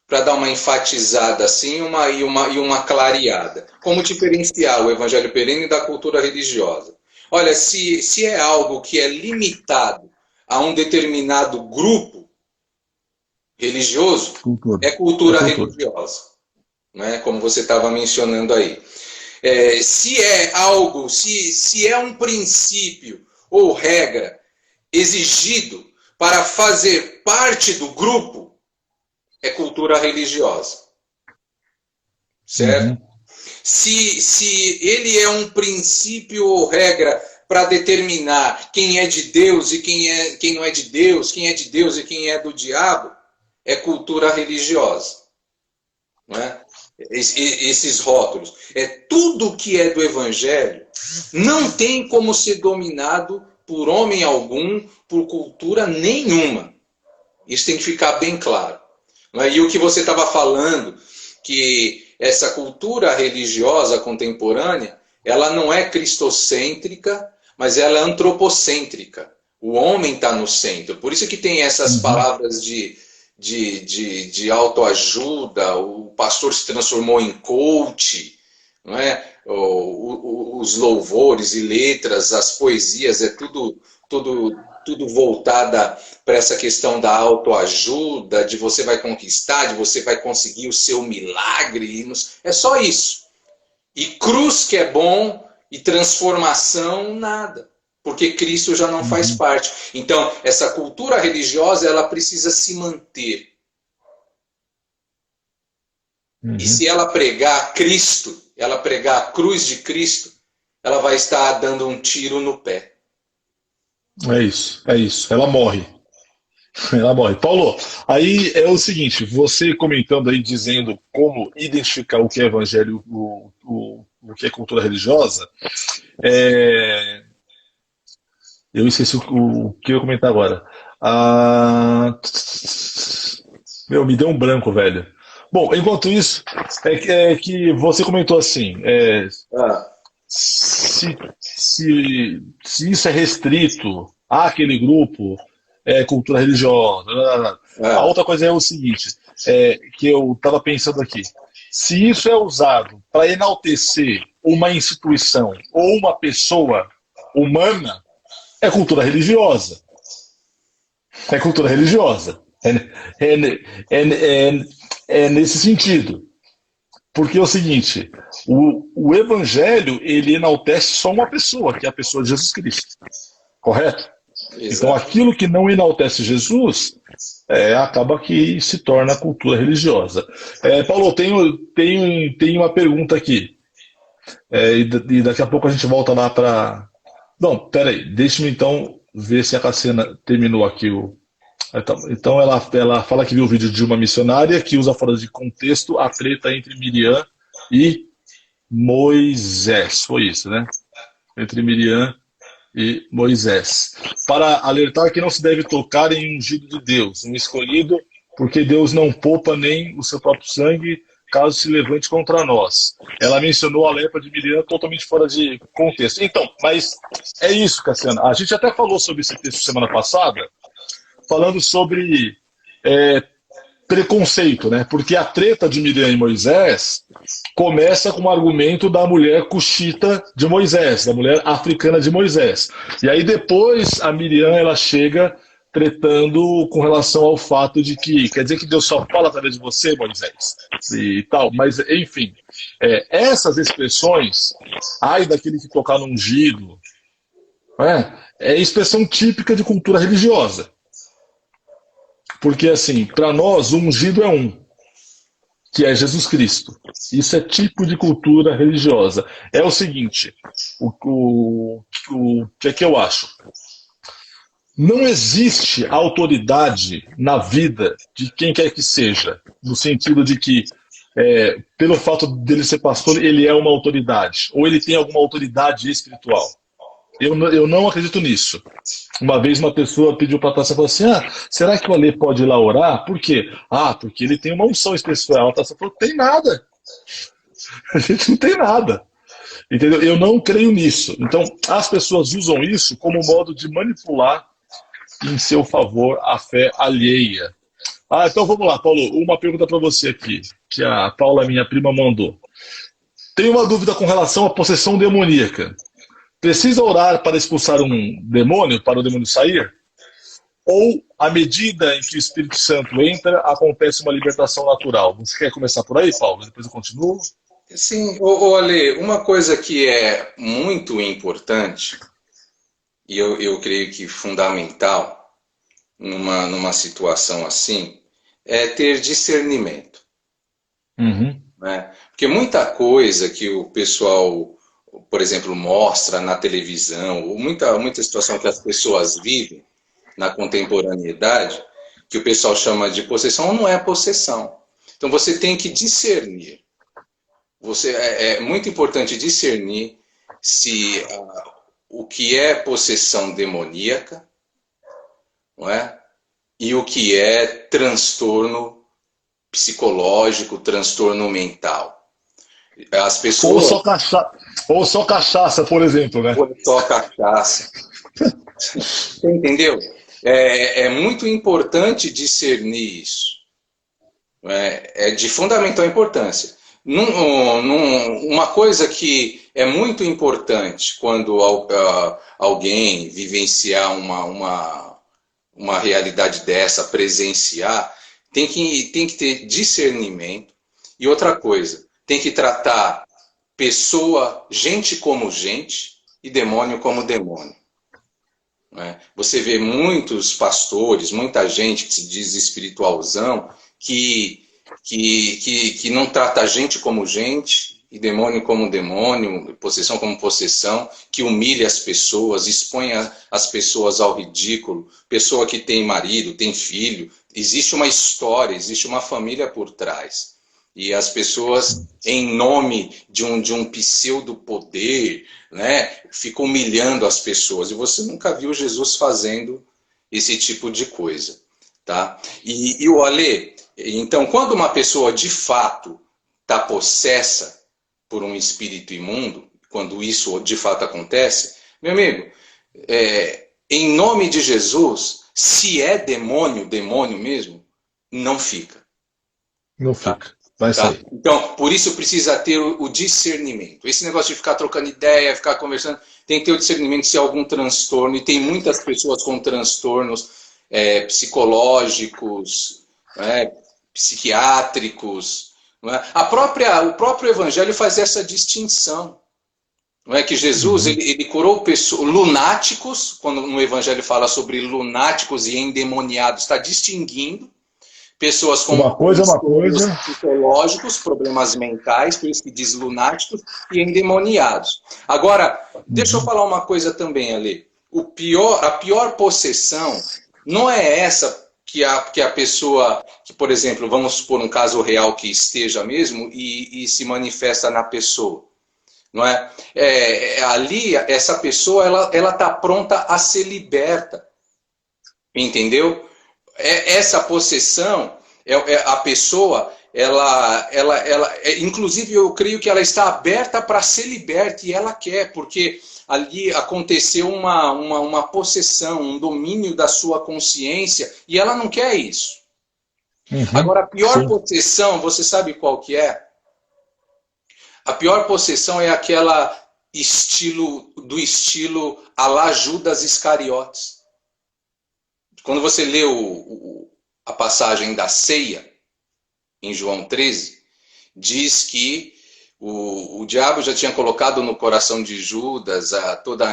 dar uma enfatizada assim, e uma clareada. Como diferenciar o evangelho perene da cultura religiosa? Olha, se é algo que é limitado a um determinado grupo religioso, é cultura religiosa, né? Como você estava mencionando aí. Se é algo, se é um princípio ou regra exigido para fazer parte do grupo, é cultura religiosa. Certo? Uhum. Se ele é um princípio ou regra para determinar quem é de Deus e quem não é de Deus, quem é de Deus e quem é do diabo, é cultura religiosa. Não é? Esses rótulos. Tudo que é do Evangelho não tem como ser dominado por homem algum, por cultura nenhuma. Isso tem que ficar bem claro. Não é? E o que você estava falando, que essa cultura religiosa contemporânea, ela não é cristocêntrica, mas ela é antropocêntrica. O homem está no centro. Por isso que tem essas palavras de autoajuda, o pastor se transformou em coach, não é? Os louvores e letras, as poesias, é tudo voltada para essa questão da autoajuda, de você vai conquistar, de você vai conseguir o seu milagre. É só isso. E cruz que é bom, e transformação, nada. Porque Cristo já não faz parte. Então, essa cultura religiosa, ela precisa se manter. E se ela pregar Cristo, ela pregar a cruz de Cristo, ela vai estar dando um tiro no pé. É isso. Ela morre. Ela morre. Paulo, aí é o seguinte, você comentando aí, dizendo como identificar o que é evangelho, o que é cultura religiosa, eu esqueci o que eu ia comentar agora. Me deu um branco, velho. Bom, enquanto isso, é que você comentou assim, se isso é restrito àquele grupo, cultura religiosa. A outra coisa é o seguinte, que eu estava pensando aqui. Se isso é usado para enaltecer uma instituição ou uma pessoa humana, é cultura religiosa. É cultura religiosa. É nesse sentido. Porque é o seguinte, o evangelho, ele enaltece só uma pessoa, que é a pessoa de Jesus Cristo. Correto? Exato. Então aquilo que não enaltece Jesus, acaba que se torna cultura religiosa. Paulo, tem uma pergunta aqui. E daqui a pouco a gente volta lá para... Não, peraí, deixa-me então ver se a Cassiana terminou aqui o... Então ela fala que viu o vídeo de uma missionária que usa fora de contexto a treta entre Miriam e Moisés. Foi isso, né? Entre Miriam e Moisés. Para alertar que não se deve tocar em um ungido de Deus, um escolhido, porque Deus não poupa nem o seu próprio sangue, caso se levante contra nós. Ela mencionou a lepra de Miriam totalmente fora de contexto. Então, mas é isso, Cassiana. A gente até falou sobre esse texto semana passada, falando sobre preconceito, né? Porque a treta de Miriam e Moisés começa com o argumento da mulher cuxita de Moisés, da mulher africana de Moisés. E aí depois a Miriam, ela chega tretando com relação ao fato de que, quer dizer que Deus só fala através de você, Moisés, e tal. Mas, enfim, essas expressões, ai daquele que tocar no ungido, é expressão típica de cultura religiosa. Porque, assim, para nós, o ungido é um, que é Jesus Cristo. Isso é tipo de cultura religiosa. É o seguinte, o que é que eu acho? Não existe autoridade na vida de quem quer que seja, no sentido de que, pelo fato dele ser pastor, ele é uma autoridade, ou ele tem alguma autoridade espiritual. eu não acredito nisso. Uma vez uma pessoa pediu para a Tássia, falou assim, será que o Ale pode ir lá orar? Por quê? Porque ele tem uma unção especial. A Tássia falou, tem nada. A gente não tem nada. Entendeu? Eu não creio nisso. Então, as pessoas usam isso como modo de manipular em seu favor a fé alheia. Então vamos lá, Paulo. Uma pergunta para você aqui, que a Paula, minha prima, mandou. Tenho uma dúvida com relação à possessão demoníaca. Precisa orar para expulsar um demônio, para o demônio sair? Ou, à medida em que o Espírito Santo entra, acontece uma libertação natural? Você quer começar por aí, Paulo? Depois eu continuo. Sim, Ale, uma coisa que é muito importante, e eu creio que fundamental, numa situação assim, é ter discernimento. Uhum. Né? Porque muita coisa que o pessoal, por exemplo, mostra na televisão, ou muita situação que as pessoas vivem na contemporaneidade, que o pessoal chama de possessão, não é possessão. Então você tem que discernir. É muito importante discernir se o que é possessão demoníaca, não é? E o que é transtorno psicológico, transtorno mental. As pessoas... Ou só cachaça, por exemplo, né? Ou só cachaça. Você entendeu? É muito importante discernir isso. É de fundamental importância. Uma coisa que é muito importante quando alguém vivenciar uma realidade dessa, presenciar, tem que ter discernimento. E outra coisa, tem que tratar gente como gente e demônio como demônio. Você vê muitos pastores, muita gente que se diz espiritualzão, que não trata a gente como gente e demônio como demônio, possessão como possessão, que humilha as pessoas, expõe as pessoas ao ridículo, pessoa que tem marido, tem filho, existe uma história, existe uma família por trás. E as pessoas, em nome de um pseudo-poder, né, ficam humilhando as pessoas. E você nunca viu Jesus fazendo esse tipo de coisa. Tá? E o Ale, então, quando uma pessoa de fato está possessa por um espírito imundo, quando isso de fato acontece, meu amigo, em nome de Jesus, se é demônio mesmo, não fica. Não fica. Vai Tá? sair. Então, por isso precisa ter o discernimento. Esse negócio de ficar trocando ideia, ficar conversando, tem que ter o discernimento se há algum transtorno, e tem muitas pessoas com transtornos psicológicos, psiquiátricos. Não é? O próprio Evangelho faz essa distinção. Não é que Jesus ele curou lunáticos, quando no Evangelho fala sobre lunáticos e endemoniados, está distinguindo pessoas com problemas psicológicos, problemas mentais, por isso que diz lunáticos, e endemoniados. Agora, deixa eu falar uma coisa também, Ale. A pior possessão não é essa que a pessoa, que, por exemplo, vamos supor um caso real que esteja mesmo e se manifesta na pessoa. Não é? Ali, essa pessoa ela está pronta a ser liberta. Entendeu? Essa possessão, a pessoa, inclusive eu creio que ela está aberta para ser liberta e ela quer, porque ali aconteceu uma possessão, um domínio da sua consciência e ela não quer isso. Agora, a pior possessão, você sabe qual que é? A pior possessão é aquela estilo à la Judas Iscariotes. Quando você lê a passagem da ceia, em João 13, diz que o diabo já tinha colocado no coração de Judas toda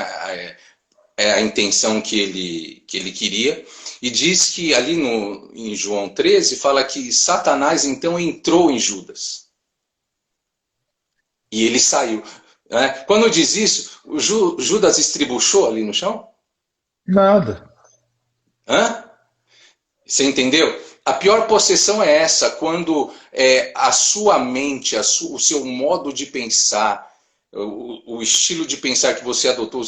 a intenção que ele queria, e diz que ali em João 13 fala que Satanás então entrou em Judas. E ele saiu. Né? Quando diz isso, o Judas estribuchou ali no chão? Nada. Você entendeu? A pior possessão é essa, quando a sua mente, o seu modo de pensar o estilo de pensar que você adotou,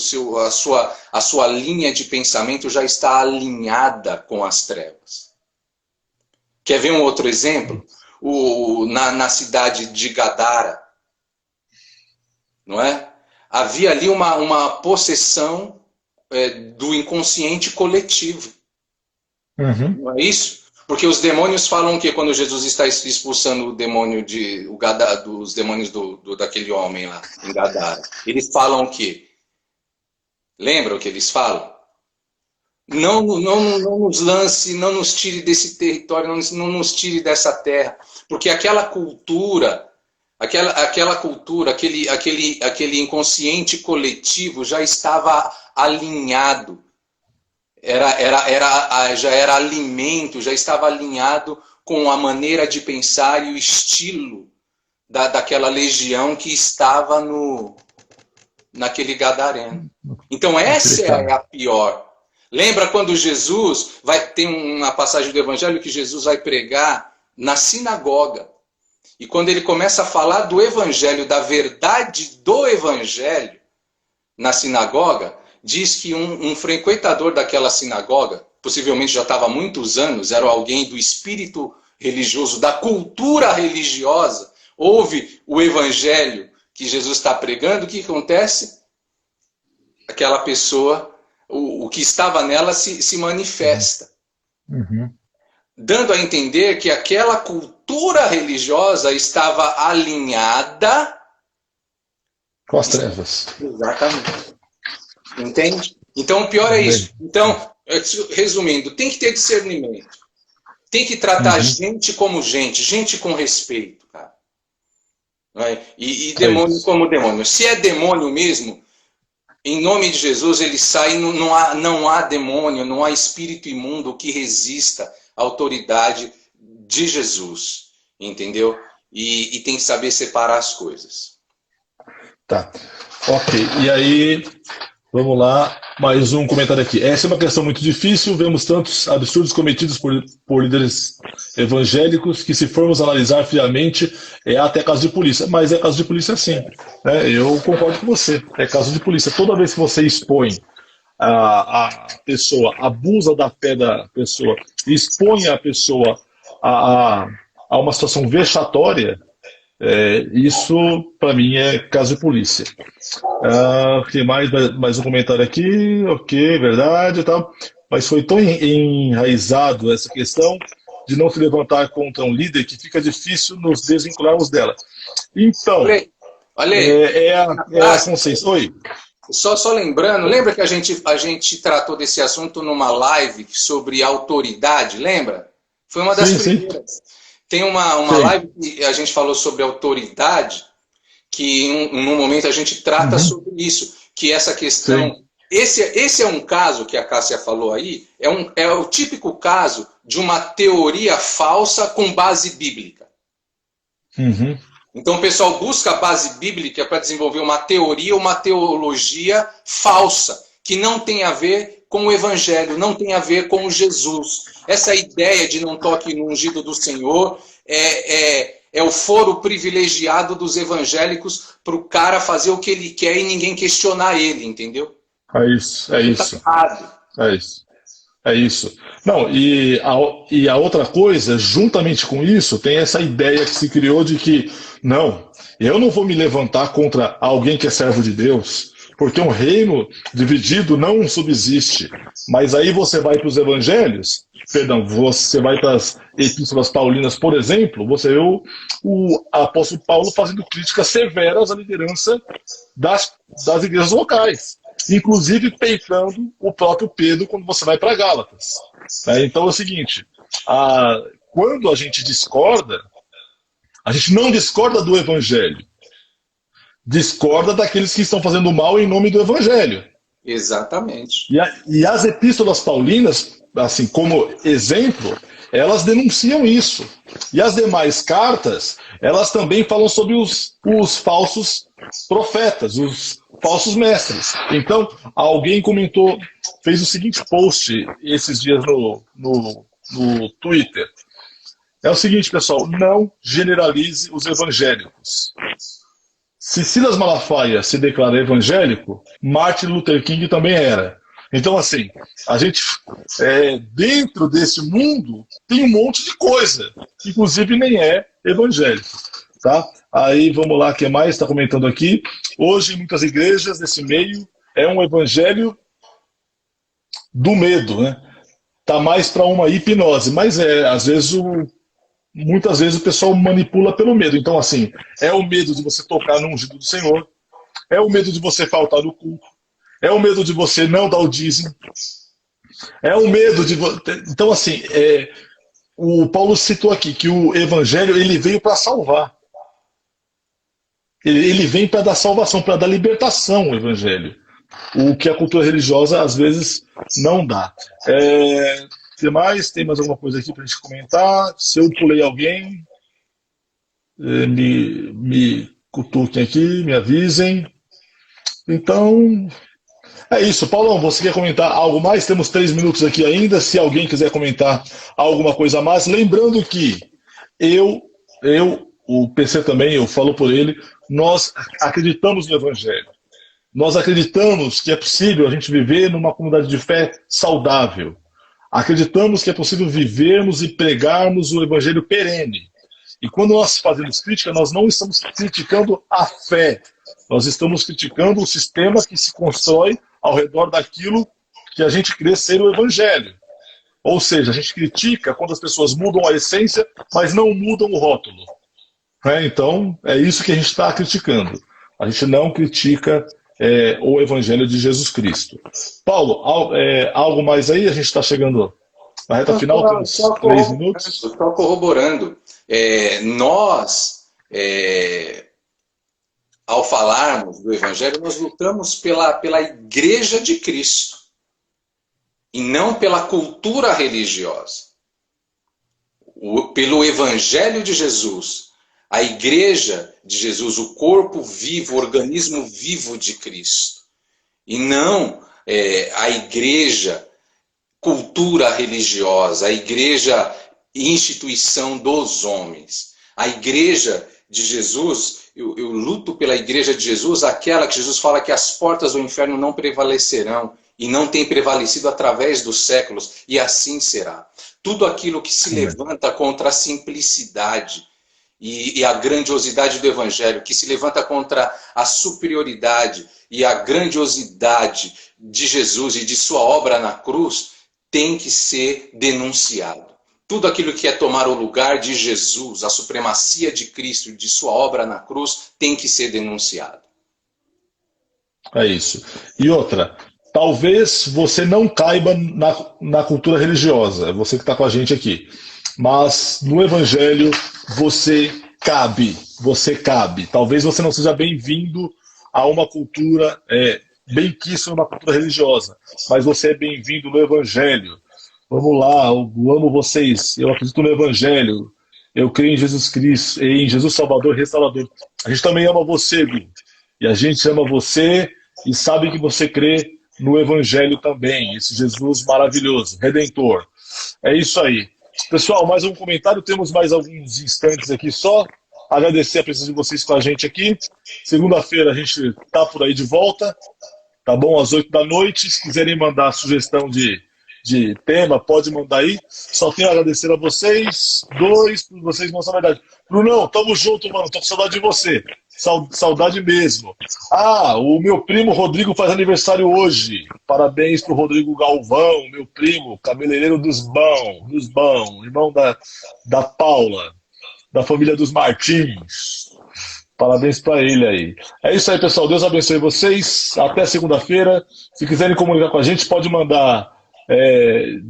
a sua linha de pensamento já está alinhada com as trevas. Quer ver um outro exemplo? Na cidade de Gadara, não é? Havia ali uma possessão do inconsciente coletivo. Uhum. Não é isso? Porque os demônios falam que quando Jesus está expulsando o demônio dos demônios daquele homem lá em Gadara, eles falam o quê? Lembra o que eles falam? Não nos lance, não nos tire desse território, não nos tire dessa terra, porque aquela cultura, aquele inconsciente coletivo já estava alinhado. Já era alimento, já estava alinhado com a maneira de pensar e o estilo daquela legião que estava naquele gadareno. Então essa é a pior. Lembra quando Jesus tem uma passagem do Evangelho que Jesus vai pregar na sinagoga. E quando ele começa a falar do Evangelho, da verdade do Evangelho na sinagoga, diz que um frequentador daquela sinagoga, possivelmente já estava há muitos anos, era alguém do espírito religioso, da cultura religiosa, ouve o evangelho que Jesus está pregando, o que acontece? Aquela pessoa, o que estava nela se manifesta. Uhum. Dando a entender que aquela cultura religiosa estava alinhada com as trevas. Exatamente. Entende? Então, o pior é isso. Então, resumindo, tem que ter discernimento. Tem que tratar gente como gente com respeito, cara. E demônio como demônio. Se é demônio mesmo, em nome de Jesus, ele sai, não há demônio, não há espírito imundo que resista à autoridade de Jesus. Entendeu? E tem que saber separar as coisas. Tá. Ok. E aí... Vamos lá, mais um comentário aqui. Essa é uma questão muito difícil, vemos tantos absurdos cometidos por líderes evangélicos que, se formos analisar friamente, é até caso de polícia. Mas é caso de polícia sim. Né? Eu concordo com você, é caso de polícia. Toda vez que você expõe a pessoa, abusa da fé da pessoa, expõe a pessoa a uma situação vexatória, isso, para mim, é caso de polícia. Tem mais um comentário aqui. Ok, verdade e tal. Mas foi tão enraizado essa questão de não se levantar contra um líder que fica difícil nos desvincularmos dela. Então, olha, a consciência. Oi. Só lembrando, lembra que a gente tratou desse assunto numa live sobre autoridade, lembra? Foi uma das primeiras. Sim. Tem uma live que a gente falou sobre autoridade, que num momento a gente trata sobre isso, que essa questão... Esse é um caso que a Cássia falou aí, é o típico caso de uma teoria falsa com base bíblica. Uhum. Então o pessoal busca a base bíblica para desenvolver uma teoria, uma teologia falsa, que não tem a ver com o Evangelho, não tem a ver com Jesus. Essa ideia de não toque no ungido do Senhor é o foro privilegiado dos evangélicos para o cara fazer o que ele quer e ninguém questionar ele, entendeu? É isso. Não, e a outra coisa, juntamente com isso, tem essa ideia que se criou de que, não, eu não vou me levantar contra alguém que é servo de Deus, porque um reino dividido não subsiste. Mas aí você vai para os evangelhos, você vai para as epístolas paulinas, por exemplo, você vê o apóstolo Paulo fazendo críticas severas à liderança das igrejas locais, inclusive peitando o próprio Pedro quando você vai para Gálatas. Então é o seguinte, quando a gente discorda, a gente não discorda do evangelho, discorda daqueles que estão fazendo mal em nome do evangelho. Exatamente. E as epístolas paulinas, assim como exemplo, elas denunciam isso. E as demais cartas, elas também falam sobre os falsos profetas, os falsos mestres. Então, alguém comentou, fez o seguinte post esses dias no Twitter. É o seguinte, pessoal, não generalize os evangélicos. Se Silas Malafaia se declara evangélico, Martin Luther King também era. Então, assim, a gente, dentro desse mundo, tem um monte de coisa, inclusive nem é evangélico. Tá? Aí, vamos lá, o que mais está comentando aqui? Hoje, em muitas igrejas, nesse meio, é um evangelho do medo, né? Tá mais para uma hipnose, mas às vezes muitas vezes o pessoal manipula pelo medo. Então, assim, é o medo de você tocar no ungido do Senhor, é o medo de você faltar no culto, é o medo de você não dar o dízimo, é o medo de você... Então, assim, o Paulo citou aqui que o evangelho ele veio para salvar. Ele vem para dar salvação, para dar libertação, o evangelho. O que a cultura religiosa, às vezes, não dá. O que mais? Tem mais alguma coisa aqui para a gente comentar? Se eu pulei alguém, me cutuquem aqui, me avisem. Então, é isso. Paulão, você quer comentar algo mais? Temos 3 minutos aqui ainda. Se alguém quiser comentar alguma coisa a mais, lembrando que o PC também, eu falo por ele, nós acreditamos no Evangelho. Nós acreditamos que é possível a gente viver numa comunidade de fé saudável. Acreditamos que é possível vivermos e pregarmos o Evangelho perene. E quando nós fazemos crítica, nós não estamos criticando a fé. Nós estamos criticando o sistema que se constrói ao redor daquilo que a gente crê ser o Evangelho. Ou seja, a gente critica quando as pessoas mudam a essência, mas não mudam o rótulo. Então, é isso que a gente está criticando. A gente não critica o Evangelho de Jesus Cristo. Paulo, algo mais aí? A gente está chegando na reta final, temos 3 minutos. Só corroborando. Nós, ao falarmos do Evangelho, nós lutamos pela Igreja de Cristo e não pela cultura religiosa. Pelo Evangelho de Jesus. A Igreja de Jesus, o corpo vivo, o organismo vivo de Cristo. E não a Igreja, cultura religiosa, a Igreja, instituição dos homens. A Igreja de Jesus, eu luto pela Igreja de Jesus, aquela que Jesus fala que as portas do inferno não prevalecerão e não tem prevalecido através dos séculos, e assim será. Tudo aquilo que se levanta contra a simplicidade e a grandiosidade do Evangelho, que se levanta contra a superioridade e a grandiosidade de Jesus e de sua obra na cruz, tem que ser denunciado. Tudo aquilo que é tomar o lugar de Jesus, a supremacia de Cristo e de sua obra na cruz, tem que ser denunciado. É isso. E outra, talvez você não caiba na cultura religiosa, você que está com a gente aqui, mas no Evangelho você cabe. Talvez você não seja bem-vindo a uma cultura, bem-quisto numa cultura religiosa, mas você é bem-vindo no Evangelho. Vamos lá, eu amo vocês, eu acredito no Evangelho, eu creio em Jesus Cristo, em Jesus Salvador e Restaurador. A gente também ama você, Gui, e a gente ama você e sabe que você crê no Evangelho também, esse Jesus maravilhoso, Redentor. É isso aí. Pessoal, mais um comentário, temos mais alguns instantes aqui só. Agradecer a presença de vocês com a gente aqui. Segunda-feira a gente tá por aí de volta, tá bom? Às 8 da noite. Se quiserem mandar sugestão de tema, pode mandar aí. Só tenho a agradecer a vocês dois, por vocês mostrar a verdade. Brunão, tamo junto, mano. Tô com saudade de você. Saudade mesmo. O meu primo Rodrigo faz aniversário hoje. Parabéns pro Rodrigo Galvão, meu primo, cabeleireiro dos bão, irmão da Paula, da família dos Martins. Parabéns para ele aí. É isso aí, pessoal. Deus abençoe vocês. Até segunda-feira. Se quiserem comunicar com a gente, pode mandar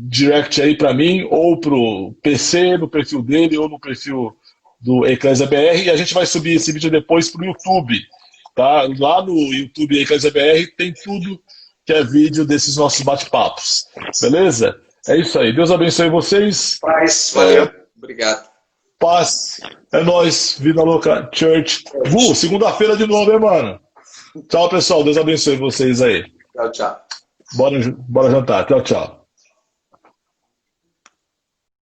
direct aí para mim, ou pro PC, no perfil dele, ou no perfil do Eclésia BR, e a gente vai subir esse vídeo depois pro YouTube, tá? Lá no YouTube Eclésia BR tem tudo que é vídeo desses nossos bate-papos, beleza? É isso aí, Deus abençoe vocês. Paz, valeu, obrigado. Paz, é nóis, Vida Louca Church. Segunda-feira de novo, hein, mano? Tchau, pessoal, Deus abençoe vocês aí. Tchau, tchau. Bora jantar, tchau, tchau.